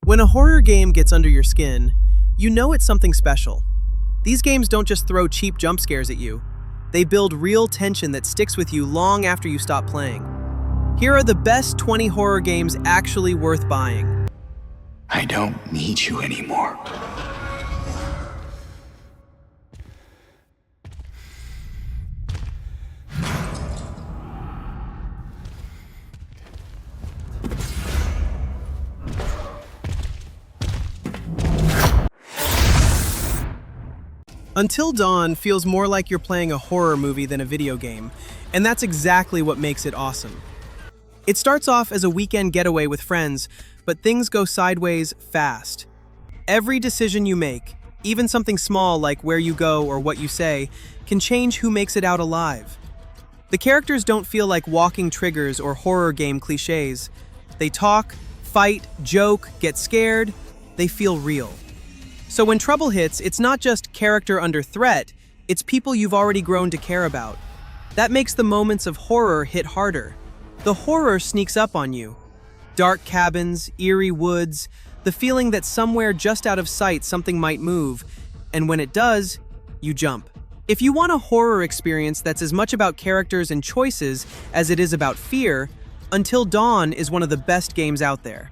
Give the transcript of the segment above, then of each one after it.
When a horror game gets under your skin, you know it's something special. These games don't just throw cheap jump scares at you. They build real tension that sticks with you long after you stop playing. Here are the best 20 horror games actually worth buying. I don't need you anymore. Until Dawn feels more like you're playing a horror movie than a video game, and that's exactly what makes it awesome. It starts off as a weekend getaway with friends, but things go sideways fast. Every decision you make, even something small like where you go or what you say, can change who makes it out alive. The characters don't feel like walking triggers or horror game cliches. They talk, fight, joke, get scared. They feel real. So when trouble hits, it's not just character under threat, it's people you've already grown to care about. That makes the moments of horror hit harder. The horror sneaks up on you. Dark cabins, eerie woods, the feeling that somewhere just out of sight something might move, and when it does, you jump. If you want a horror experience that's as much about characters and choices as it is about fear, Until Dawn is one of the best games out there.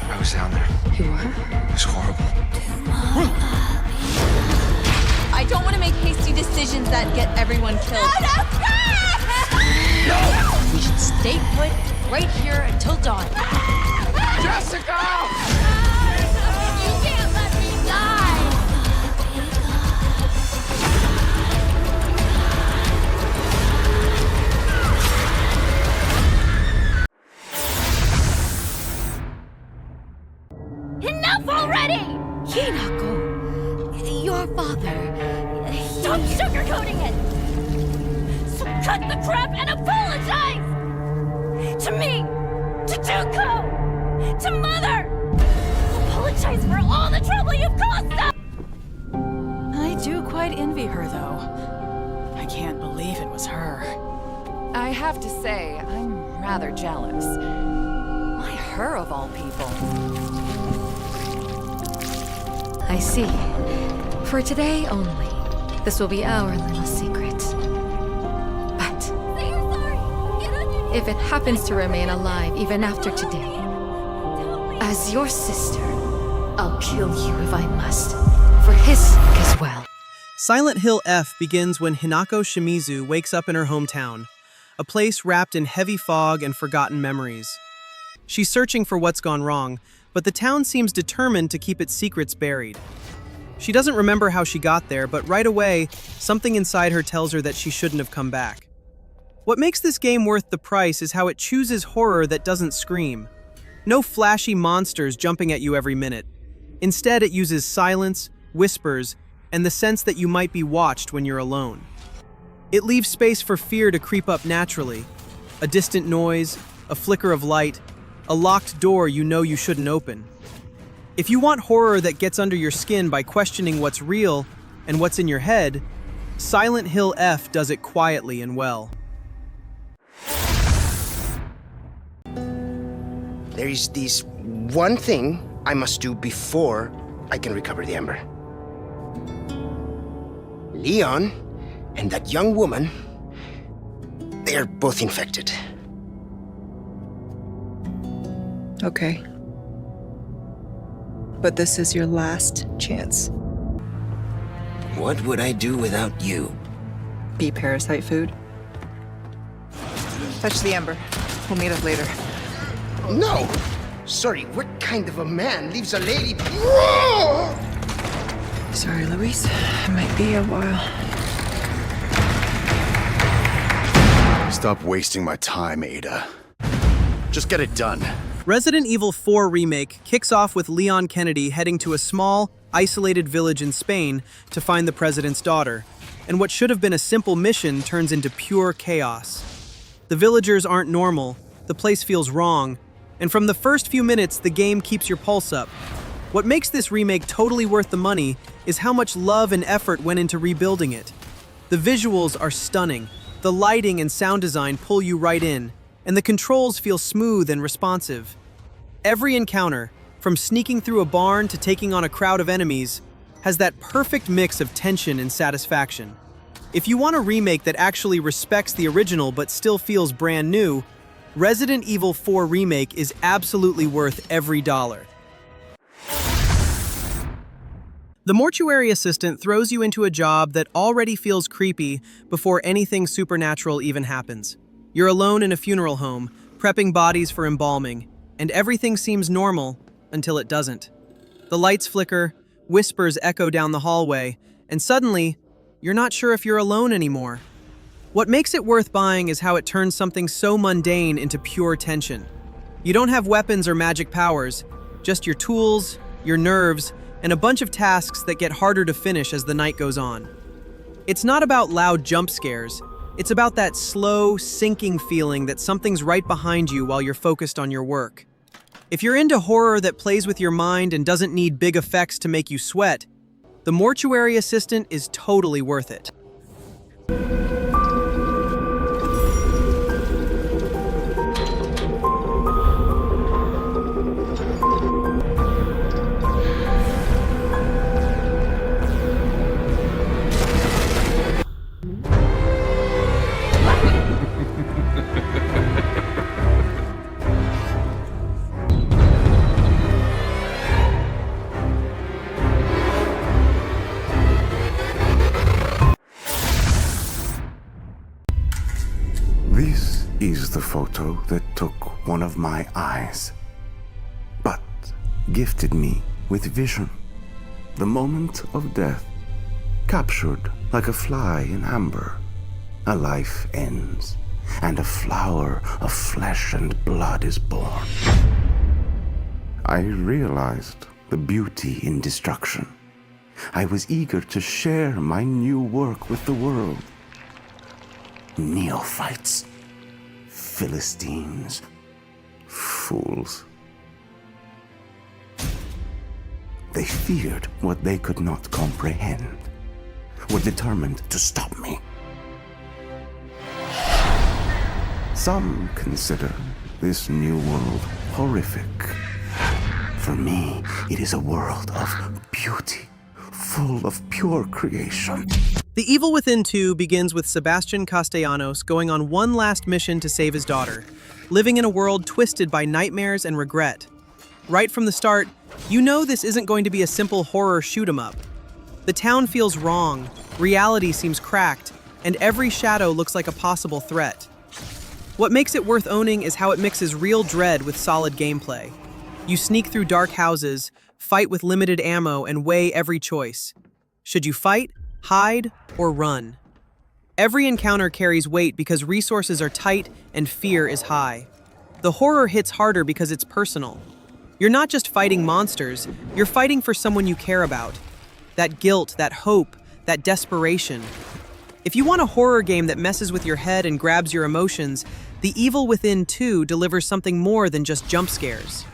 I was down there. You were? It was horrible. I don't want to make hasty decisions that get everyone killed. No! We should stay put right here until dawn. Jessica! You can't let me die! Enough already! Hinako, your father... Stop sugarcoating it! So cut the crap and apologize! To me! To Tuko! To Mother! Apologize for all the trouble you've caused them! I do quite envy her, though. I can't believe it was her. I have to say, I'm rather jealous. Why her of all people? I see. For today only, this will be our little secret. But Say you're sorry! Get on your knees! if it happens to remain alive even after today, Tell me. as your sister, I'll kill you if I must, for his sake as well. Sillent Hill F begins when Hinako Shimizu wakes up in her hometown, a place wrapped in heavy fog and forgotten memories. She's searching for what's gone wrong, but the town seems determined to keep its secrets buried. She doesn't remember how she got there, but right away, something inside her tells her that she shouldn't have come back. What makes this game worth the price is how it chooses horror that doesn't scream. No flashy monsters jumping at you every minute. Instead, it uses silence, whispers, and the sense that you might be watched when you're alone. It leaves space for fear to creep up naturally. A distant noise, a flicker of light, a locked door you know you shouldn't open. If you want horror that gets under your skin by questioning what's real and what's in your head, Sillent Hill F does it quietly and well. There is this one thing I must do before I can recover the ember. Leon and that young woman, they're both infected. Okay. But this is your last chance. What would I do without you? Be parasite food. Touch the ember. We'll meet up later. No! Sorry, what kind of a man leaves a lady? Sorry, Luis. It might be a while. Stop wasting my time, Ada. Just get it done. Resident Evil 4 Remake kicks off with Leon Kennedy heading to a small, isolated village in Spain to find the president's daughter, and what should have been a simple mission turns into pure chaos. The villagers aren't normal, the place feels wrong, and from the first few minutes, the game keeps your pulse up. What makes this remake totally worth the money is how much love and effort went into rebuilding it. The visuals are stunning. The lighting and sound design pull you right in, and the controls feel smooth and responsive. Every encounter, from sneaking through a barn to taking on a crowd of enemies, has that perfect mix of tension and satisfaction. If you want a remake that actually respects the original but still feels brand new, Resident Evil 4 Remake is absolutely worth every dollar. The Mortuary Assistant throws you into a job that already feels creepy before anything supernatural even happens. You're alone in a funeral home, prepping bodies for embalming, and everything seems normal until it doesn't. The lights flicker, whispers echo down the hallway, and suddenly, you're not sure if you're alone anymore. What makes it worth buying is how it turns something so mundane into pure tension. You don't have weapons or magic powers, just your tools, your nerves, and a bunch of tasks that get harder to finish as the night goes on. It's not about loud jump scares, it's about that slow, sinking feeling that something's right behind you while you're focused on your work. If you're into horror that plays with your mind and doesn't need big effects to make you sweat, the Mortuary Assistant is totally worth it. This is the photo that took one of my eyes, but gifted me with vision. The moment of death, captured like a fly in amber. A life ends, and a flower of flesh and blood is born. I realized the beauty in destruction. I was eager to share my new work with the world. Neophytes, Philistines, fools. They feared what they could not comprehend, were determined to stop me. Some consider this new world horrific. For me, it is a world of beauty, full of pure creation. The Evil Within 2 begins with Sebastian Castellanos going on one last mission to save his daughter, living in a world twisted by nightmares and regret. Right from the start, you know this isn't going to be a simple horror shoot-'em-up. The town feels wrong, reality seems cracked, and every shadow looks like a possible threat. What makes it worth owning is how it mixes real dread with solid gameplay. You sneak through dark houses, fight with limited ammo, and weigh every choice. Should you fight, hide, or run? Every encounter carries weight because resources are tight and fear is high. The horror hits harder because it's personal. You're not just fighting monsters, you're fighting for someone you care about. That guilt, that hope, that desperation. If you want a horror game that messes with your head and grabs your emotions, The Evil Within 2 delivers something more than just jump scares.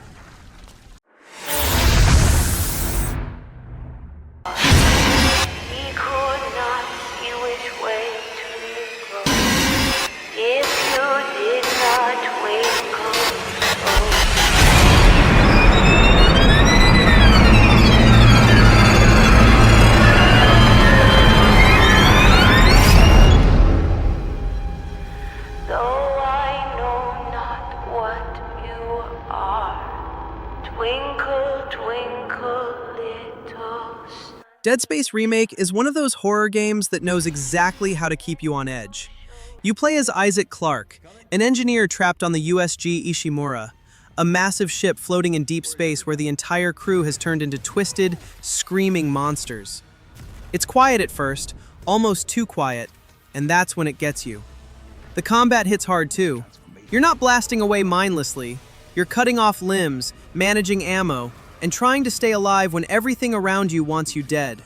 Dead Space Remake is one of those horror games that knows exactly how to keep you on edge. You play as Isaac Clarke, an engineer trapped on the USG Ishimura, a massive ship floating in deep space where the entire crew has turned into twisted, screaming monsters. It's quiet at first, almost too quiet, and that's when it gets you. The combat hits hard too. You're not blasting away mindlessly, you're cutting off limbs, managing ammo, and trying to stay alive when everything around you wants you dead.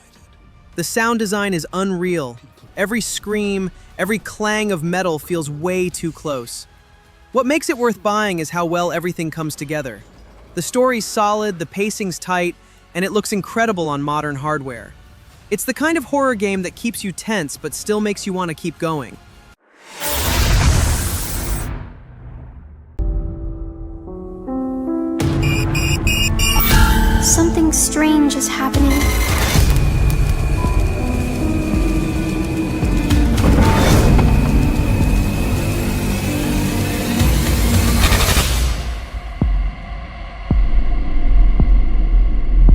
The sound design is unreal. Every scream, every clang of metal feels way too close. What makes it worth buying is how well everything comes together. The story's solid, the pacing's tight, and it looks incredible on modern hardware. It's the kind of horror game that keeps you tense but still makes you want to keep going. Something strange is happening.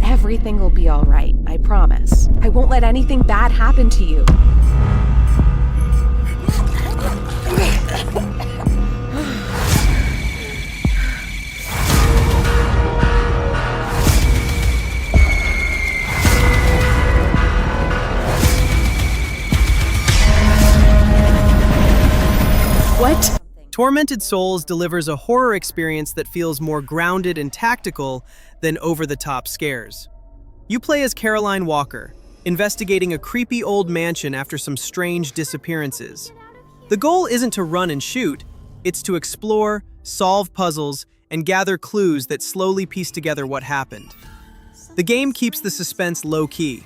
Everything will be all right, I promise. I won't let anything bad happen to you. What? Tormented Souls delivers a horror experience that feels more grounded and tactical than over-the-top scares. You play as Caroline Walker, investigating a creepy old mansion after some strange disappearances. The goal isn't to run and shoot, it's to explore, solve puzzles, and gather clues that slowly piece together what happened. The game keeps the suspense low-key.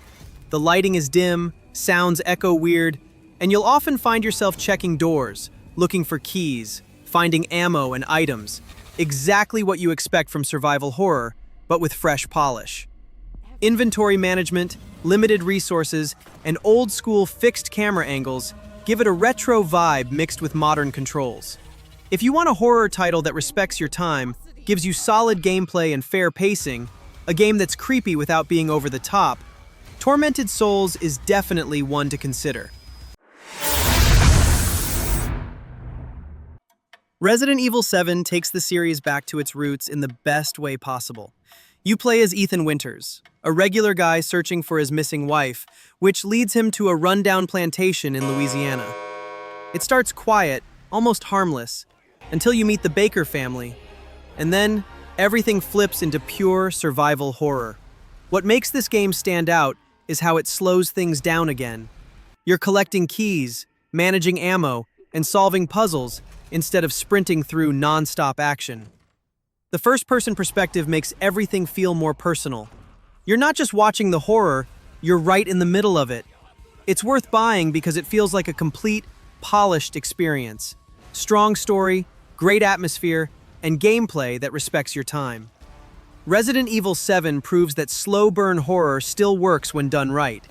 The lighting is dim, sounds echo weird, and you'll often find yourself checking doors, looking for keys, finding ammo and items. Exactly what you expect from survival horror, but with fresh polish. Inventory management, limited resources, and old-school fixed camera angles give it a retro vibe mixed with modern controls. If you want a horror title that respects your time, gives you solid gameplay and fair pacing, a game that's creepy without being over the top, Tormented Souls is definitely one to consider. Resident Evil 7 takes the series back to its roots in the best way possible. You play as Ethan Winters, a regular guy searching for his missing wife, which leads him to a rundown plantation in Louisiana. It starts quiet, almost harmless, until you meet the Baker family, and then everything flips into pure survival horror. What makes this game stand out is how it slows things down again. You're collecting keys, managing ammo, and solving puzzles instead of sprinting through non-stop action. The first-person perspective makes everything feel more personal. You're not just watching the horror, you're right in the middle of it. It's worth buying because it feels like a complete, polished experience. Strong story, great atmosphere, and gameplay that respects your time. Resident Evil 7 proves that slow-burn horror still works when done right.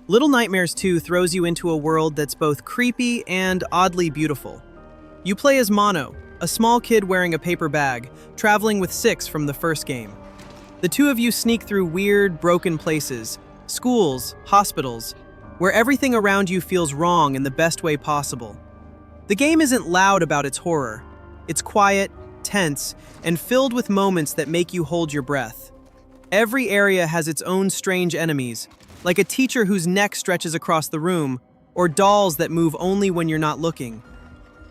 Little Nightmares 2 throws you into a world that's both creepy and oddly beautiful. You play as Mono, a small kid wearing a paper bag, traveling with Six from the first game. The two of you sneak through weird, broken places, schools, hospitals, where everything around you feels wrong in the best way possible. The game isn't loud about its horror. It's quiet, tense, and filled with moments that make you hold your breath. Every area has its own strange enemies, like a teacher whose neck stretches across the room, or dolls that move only when you're not looking.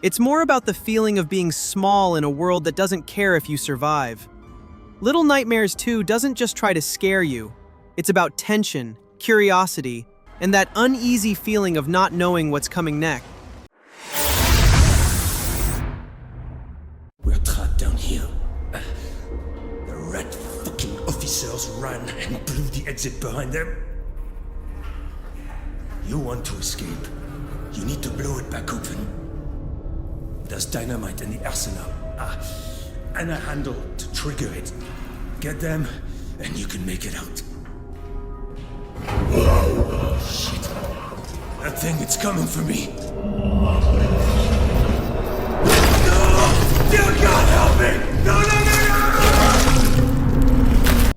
It's more about the feeling of being small in a world that doesn't care if you survive. Little Nightmares 2 doesn't just try to scare you. It's about tension, curiosity, and that uneasy feeling of not knowing what's coming next. We're trapped down here. Tormented Souls ran and blew the exit behind them. You want to escape. You need to blow it back open. There's dynamite in the arsenal. And a handle to trigger it. Get them, and you can make it out. Shit. That thing, it's coming for me. No! Dear God, help me! No, no, no, no!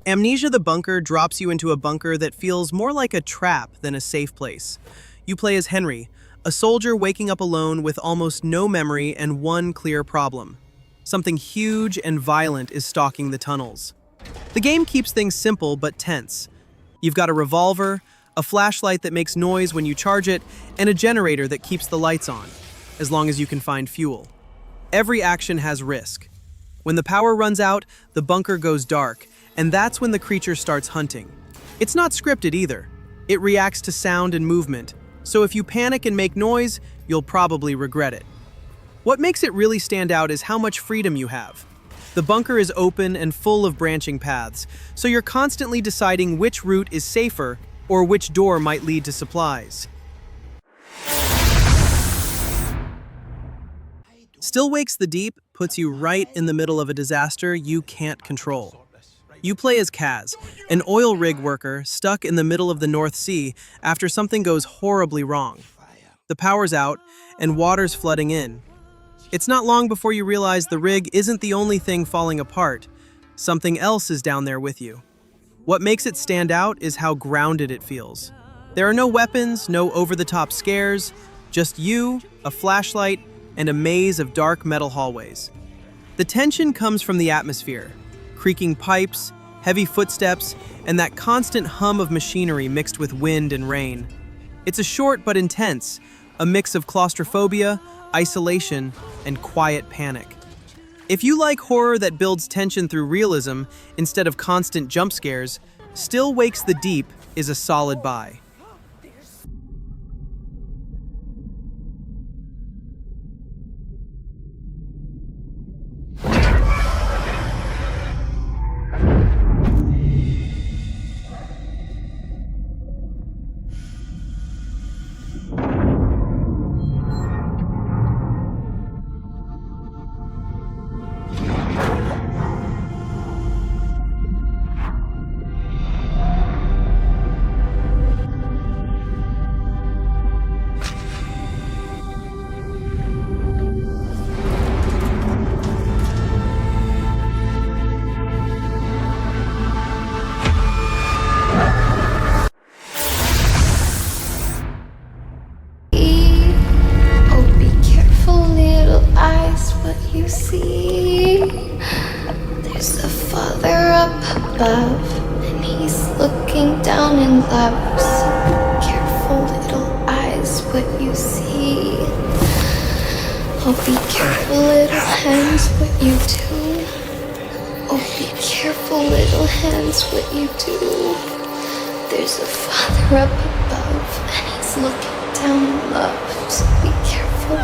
Amnesia the Bunker drops you into a bunker that feels more like a trap than a safe place. You play as Henry, a soldier waking up alone with almost no memory and one clear problem. Something huge and violent is stalking the tunnels. The game keeps things simple but tense. You've got a revolver, a flashlight that makes noise when you charge it, and a generator that keeps the lights on, as long as you can find fuel. Every action has risk. When the power runs out, the bunker goes dark, and that's when the creature starts hunting. It's not scripted either. It reacts to sound and movement, so if you panic and make noise, you'll probably regret it. What makes it really stand out is how much freedom you have. The bunker is open and full of branching paths, so you're constantly deciding which route is safer or which door might lead to supplies. Still Wakes the Deep puts you right in the middle of a disaster you can't control. You play as Kaz, an oil rig worker stuck in the middle of the North Sea after something goes horribly wrong. The power's out and water's flooding in. It's not long before you realize the rig isn't the only thing falling apart. Something else is down there with you. What makes it stand out is how grounded it feels. There are no weapons, no over-the-top scares, just you, a flashlight, and a maze of dark metal hallways. The tension comes from the atmosphere. Creaking pipes, heavy footsteps, and that constant hum of machinery mixed with wind and rain. It's a short but intense, a mix of claustrophobia, isolation, and quiet panic. If you like horror that builds tension through realism instead of constant jump scares, Still Wakes the Deep is a solid buy. You see, there's a Father up above, and he's looking down in love. So careful, little eyes, what you see. Oh, be careful, little hands, what you do. Oh, be careful, little hands, what you do. There's a Father up above, and he's looking down in love. So be careful,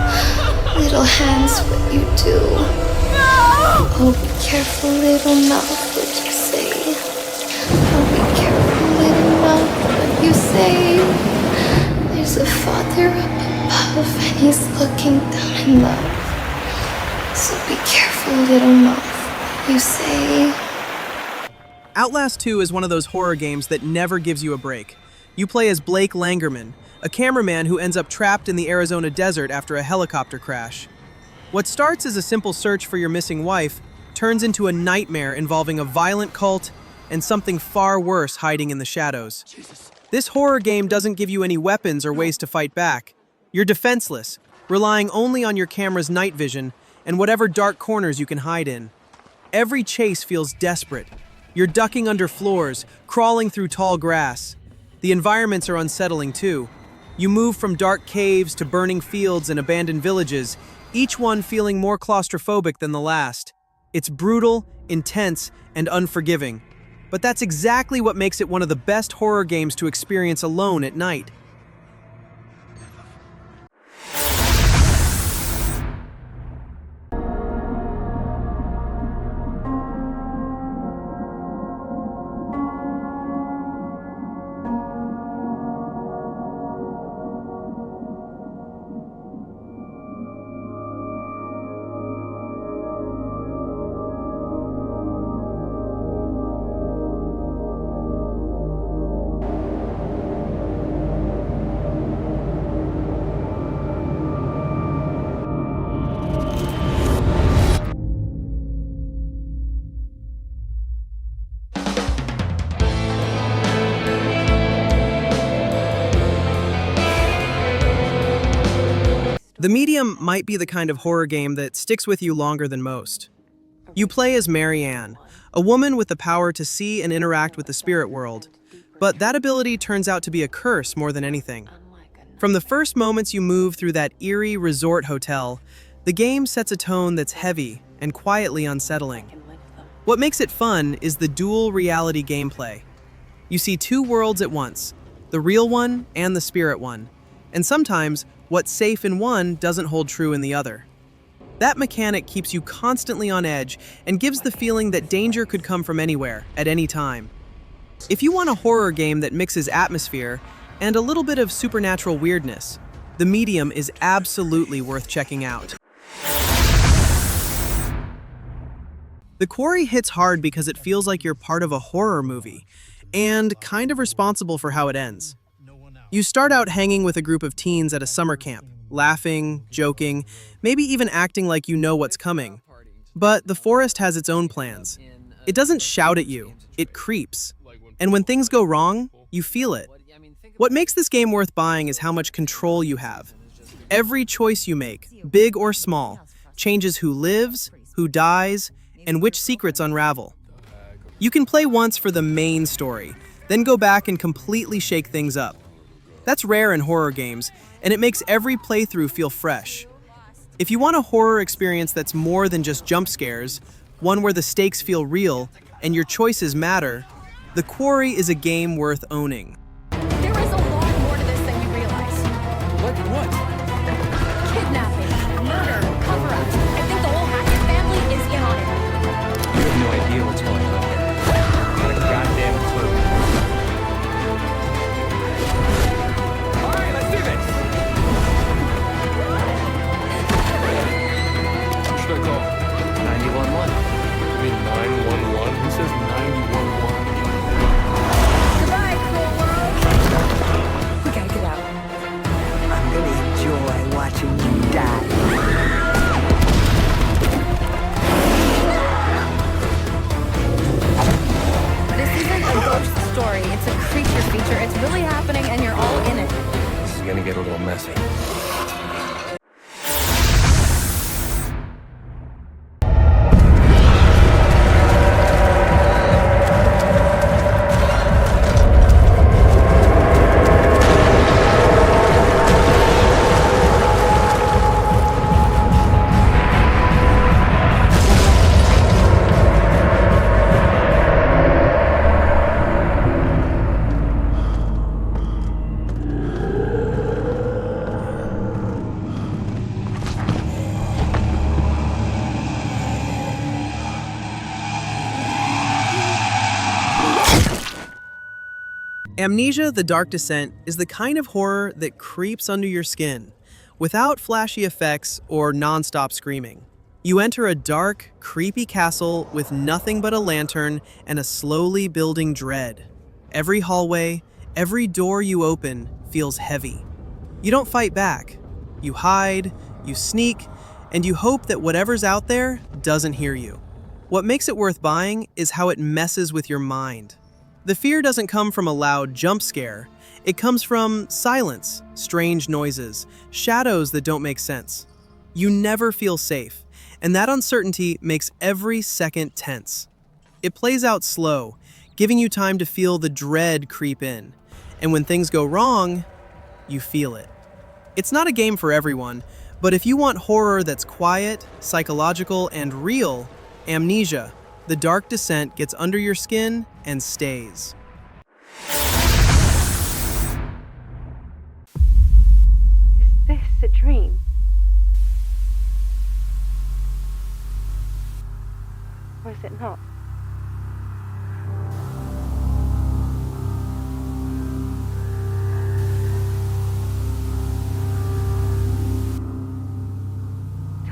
little hands, what you do. Oh, be careful, little mouth, what you say. Oh, be careful, little mouth, what you say. There's a Father up above, and he's looking down in love. So be careful, little mouth, what you say. Outlast 2 is one of those horror games that never gives you a break. You play as Blake Langerman, a cameraman who ends up trapped in the Arizona desert after a helicopter crash. What starts as a simple search for your missing wife turns into a nightmare involving a violent cult and something far worse hiding in the shadows. This horror game doesn't give you any weapons or ways to fight back. You're defenseless, relying only on your camera's night vision and whatever dark corners you can hide in. Every chase feels desperate. You're ducking under floors, crawling through tall grass. The environments are unsettling too. You move from dark caves to burning fields and abandoned villages, each one feeling more claustrophobic than the last. It's brutal, intense, and unforgiving. But that's exactly what makes it one of the best horror games to experience alone at night. The medium might be the kind of horror game that sticks with you longer than most. You play as Mary Ann, a woman with the power to see and interact with the spirit world, but that ability turns out to be a curse more than anything. From the first moments you move through that eerie resort hotel, the game sets a tone that's heavy and quietly unsettling. What makes it fun is the dual reality gameplay. You see two worlds at once, the real one and the spirit one, and sometimes what's safe in one doesn't hold true in the other. That mechanic keeps you constantly on edge and gives the feeling that danger could come from anywhere, at any time. If you want a horror game that mixes atmosphere and a little bit of supernatural weirdness, the medium is absolutely worth checking out. The Quarry hits hard because it feels like you're part of a horror movie, and kind of responsible for how it ends. You start out hanging with a group of teens at a summer camp, laughing, joking, maybe even acting like you know what's coming. But the forest has its own plans. It doesn't shout at you, it creeps. And when things go wrong, you feel it. What makes this game worth buying is how much control you have. Every choice you make, big or small, changes who lives, who dies, and which secrets unravel. You can play once for the main story, then go back and completely shake things up. That's rare in horror games, and it makes every playthrough feel fresh. If you want a horror experience that's more than just jump scares, one where the stakes feel real and your choices matter, The Quarry is a game worth owning. There is a lot more to this than you realize. What? Kidnapping, murder, cover-ups. I think the whole Hackett family is in on it. You have no idea what's going on here. Not a goddamn clue. All right, let's do this. What should I call? 911. You mean 911? Who says 911? Goodbye, cruel world. We gotta get out. I'm gonna enjoy watching you die. This isn't a ghost story. It's a creature feature. It's really happening and you're all in it. This is gonna get a little messy. Amnesia: The Dark Descent is the kind of horror that creeps under your skin, without flashy effects or non-stop screaming. You enter a dark, creepy castle with nothing but a lantern and a slowly building dread. Every hallway, every door you open feels heavy. You don't fight back. You hide, you sneak, and you hope that whatever's out there doesn't hear you. What makes it worth buying is how it messes with your mind. The fear doesn't come from a loud jump scare. It comes from silence, strange noises, shadows that don't make sense. You never feel safe, and that uncertainty makes every second tense. It plays out slow, giving you time to feel the dread creep in. And when things go wrong, you feel it. It's not a game for everyone, but if you want horror that's quiet, psychological, and real, Amnesia: The Dark Descent gets under your skin and stays. Is this a dream? Or is it not?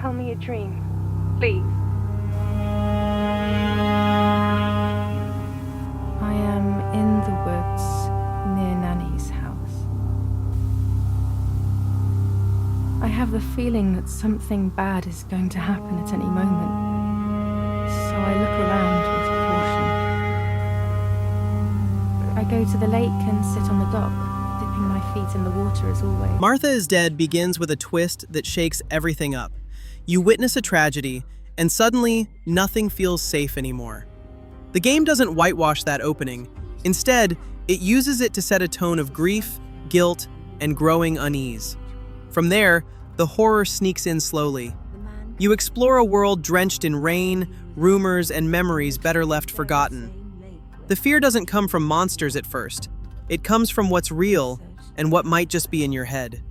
Tell me a dream, please. I am in the woods near Nanny's house. I have the feeling that something bad is going to happen at any moment, so I look around with caution. I go to the lake and sit on the dock, dipping my feet in the water as always. Martha is Dead begins with a twist that shakes everything up. You witness a tragedy, and suddenly, nothing feels safe anymore. The game doesn't whitewash that opening. Instead, it uses it to set a tone of grief, guilt, and growing unease. From there, the horror sneaks in slowly. You explore a world drenched in rain, rumors, and memories better left forgotten. The fear doesn't come from monsters at first. It comes from what's real and what might just be in your head.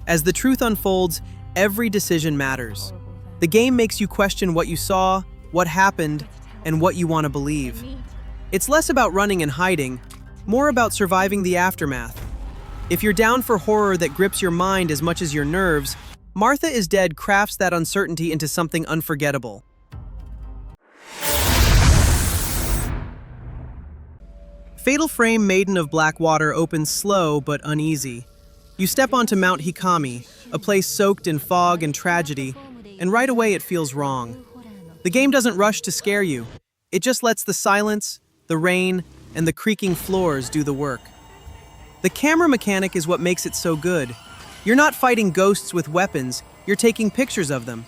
As the truth unfolds, every decision matters. The game makes you question what you saw, what happened, and what you want to believe. It's less about running and hiding, more about surviving the aftermath. If you're down for horror that grips your mind as much as your nerves, Martha is Dead crafts that uncertainty into something unforgettable. Fatal Frame Maiden of Blackwater opens slow but uneasy. You step onto Mount Hikami, a place soaked in fog and tragedy, and right away it feels wrong. The game doesn't rush to scare you. It just lets the silence, the rain, and the creaking floors do the work. The camera mechanic is what makes it so good. You're not fighting ghosts with weapons, you're taking pictures of them.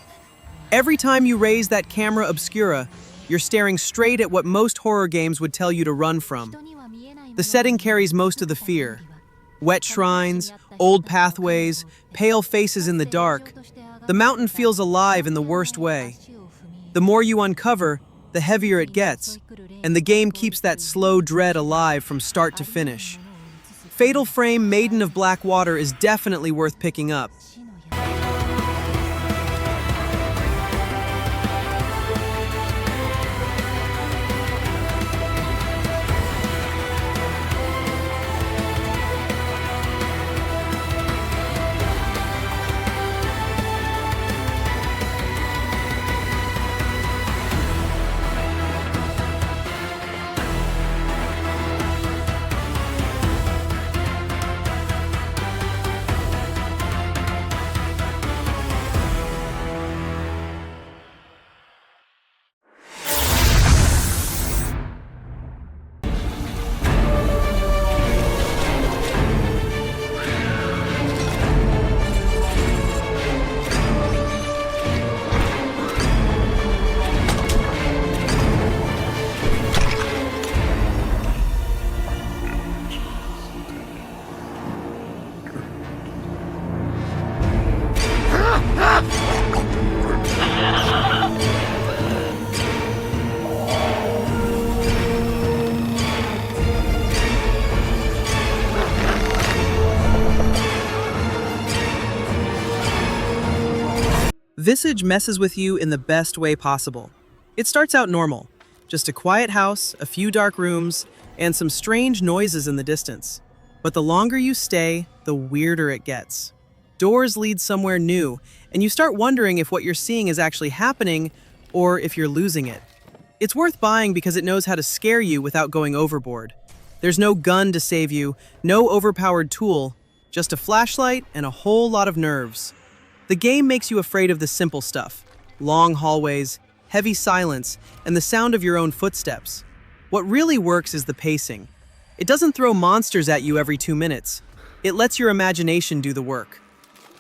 Every time you raise that camera obscura, you're staring straight at what most horror games would tell you to run from. The setting carries most of the fear. Wet shrines, old pathways, pale faces in the dark. The mountain feels alive in the worst way. The more you uncover, the heavier it gets, and the game keeps that slow dread alive from start to finish. Fatal Frame Maiden of Blackwater is definitely worth picking up. Visage messes with you in the best way possible. It starts out normal, just a quiet house, a few dark rooms, and some strange noises in the distance. But the longer you stay, the weirder it gets. Doors lead somewhere new, and you start wondering if what you're seeing is actually happening or if you're losing it. It's worth buying because it knows how to scare you without going overboard. There's no gun to save you, no overpowered tool, just a flashlight and a whole lot of nerves. The game makes you afraid of the simple stuff: long hallways, heavy silence, and the sound of your own footsteps. What really works is the pacing. It doesn't throw monsters at you every 2 minutes. It lets your imagination do the work.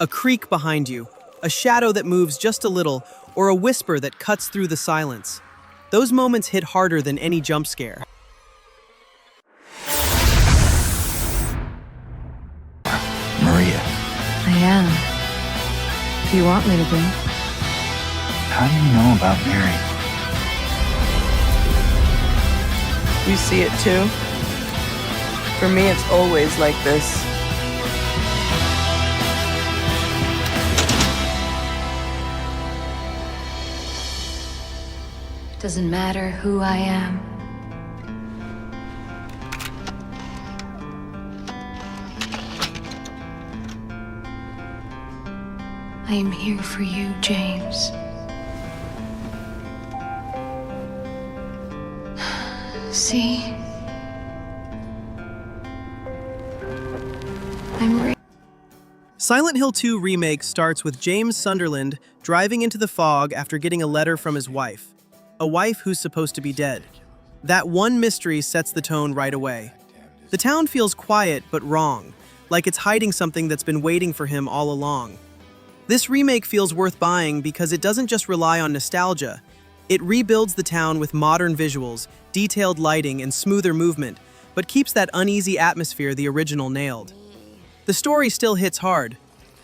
A creak behind you, a shadow that moves just a little, or a whisper that cuts through the silence. Those moments hit harder than any jump scare. Maria. I am. Do you want me to be? How do you know about Mary? You see it too? For me, it's always like this. Doesn't matter who I am. I am here for you, James. See? I'm Sillent Hill 2 Remake starts with James Sunderland driving into the fog after getting a letter from his wife. A wife who's supposed to be dead. That one mystery sets the tone right away. The town feels quiet but wrong, like it's hiding something that's been waiting for him all along. This remake feels worth buying because it doesn't just rely on nostalgia. It rebuilds the town with modern visuals, detailed lighting, and smoother movement, but keeps that uneasy atmosphere the original nailed. The story still hits hard.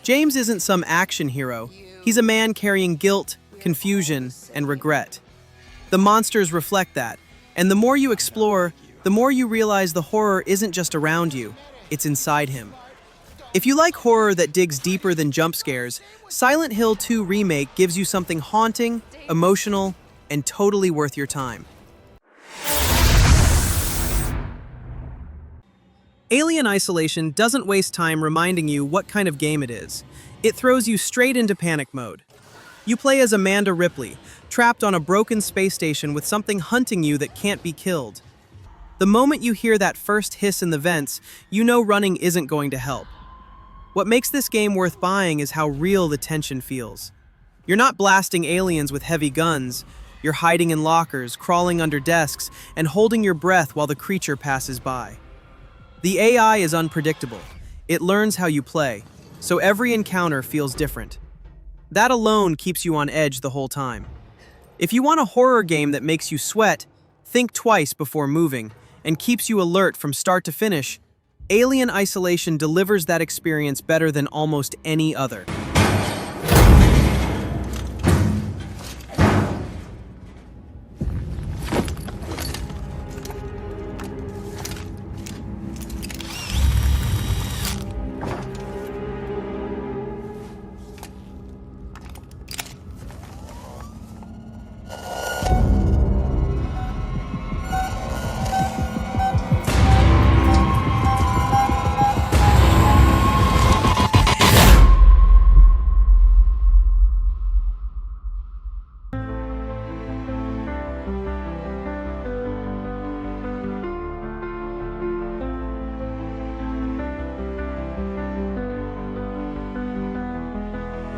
James isn't some action hero. He's a man carrying guilt, confusion, and regret. The monsters reflect that, and the more you explore, the more you realize the horror isn't just around you, it's inside him. If you like horror that digs deeper than jump scares, Sillent Hill 2 Remake gives you something haunting, emotional, and totally worth your time. Alien Isolation doesn't waste time reminding you what kind of game it is. It throws you straight into panic mode. You play as Amanda Ripley, trapped on a broken space station with something hunting you that can't be killed. The moment you hear that first hiss in the vents, you know running isn't going to help. What makes this game worth buying is how real the tension feels. You're not blasting aliens with heavy guns. You're hiding in lockers, crawling under desks, and holding your breath while the creature passes by. The AI is unpredictable. It learns how you play, so every encounter feels different. That alone keeps you on edge the whole time. If you want a horror game that makes you sweat, think twice before moving, and keeps you alert from start to finish, Alien Isolation delivers that experience better than almost any other.